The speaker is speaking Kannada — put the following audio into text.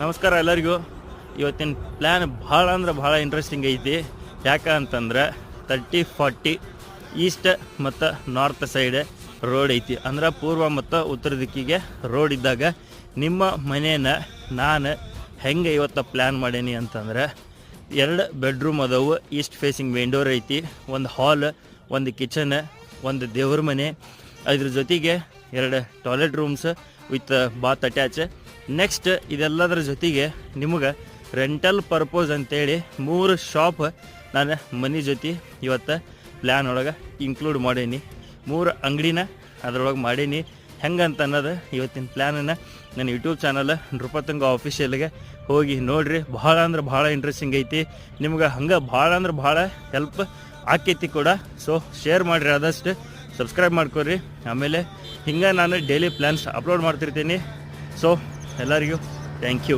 ನಮಸ್ಕಾರ ಎಲ್ಲರಿಗೂ. ಇವತ್ತಿನ ಪ್ಲ್ಯಾನ್ ಭಾಳ ಅಂದ್ರೆ ಭಾಳ ಇಂಟ್ರೆಸ್ಟಿಂಗ್ ಐತಿ. ಯಾಕೆ ಅಂತಂದ್ರೆ 30-40 ಈಸ್ಟ್ ಮತ್ತು ನಾರ್ತ್ ಸೈಡ್ ರೋಡ್ ಐತಿ. ಅಂದ್ರೆ ಪೂರ್ವ ಮತ್ತು ಉತ್ತರ ದಿಕ್ಕಿಗೆ ರೋಡ್ ಇದ್ದಾಗ ನಿಮ್ಮ ಮನೇನ ನಾನು ಹೆಂಗೆ ಇವತ್ತು ಪ್ಲ್ಯಾನ್ ಮಾಡೀನಿ ಅಂತಂದ್ರೆ 2 ಬೆಡ್ರೂಮ್ ಅದಾವು. ಈಸ್ಟ್ ಫೇಸಿಂಗ್ ವಿಂಡೋರ್ ಐತಿ, ಒಂದು ಹಾಲ್, ಒಂದು ಕಿಚನ್, ಒಂದು ದೇವ್ರ ಮನೆ, ಅದ್ರ ಜೊತೆಗೆ 2 toilet rooms with bath attach. Next ಇದೆಲ್ಲದರ ಜೊತೆಗೆ ನಿಮಗೆ ರೆಂಟಲ್ ಪರ್ಪೋಸ್ ಅಂತೇಳಿ 3 ಶಾಪ್ ನಾನು ಮನೆ ಜೊತೆ ಇವತ್ತು ಪ್ಲ್ಯಾನ್ ಒಳಗೆ ಇನ್ಕ್ಲೂಡ್ ಮಾಡೀನಿ. 3 ಅಂಗಡಿನ ಅದರೊಳಗೆ ಮಾಡೀನಿ. ಹೆಂಗಂತ ಅನ್ನೋದು ಇವತ್ತಿನ ಪ್ಲ್ಯಾನನ್ನು ನನ್ನ ಯೂಟ್ಯೂಬ್ ಚಾನಲ್ ನೃಪತುಂಗ ಆಫಿಷಿಯಲ್ಗೆ ಹೋಗಿ ನೋಡಿರಿ. ಭಾಳ ಅಂದ್ರೆ ಭಾಳ ಇಂಟ್ರೆಸ್ಟಿಂಗ್ ಐತಿ. ನಿಮ್ಗೆ ಹಂಗೆ ಭಾಳ ಅಂದ್ರೆ ಭಾಳ ಹೆಲ್ಪ್ ಆಕೈತಿ ಕೂಡ. ಸೊ ಶೇರ್ ಮಾಡಿರಿ, ಆದಷ್ಟು ಸಬ್ಸ್ಕ್ರೈಬ್ ಮಾಡ್ಕೊರಿ. ಆಮೇಲೆ ಹಿಂಗೆ ನಾನು ಡೈಲಿ ಪ್ಲ್ಯಾನ್ಸ್ ಅಪ್ಲೋಡ್ ಮಾಡ್ತಿರ್ತೀನಿ. ಸೊ ಎಲ್ಲರಿಗೂ ಥ್ಯಾಂಕ್ ಯು.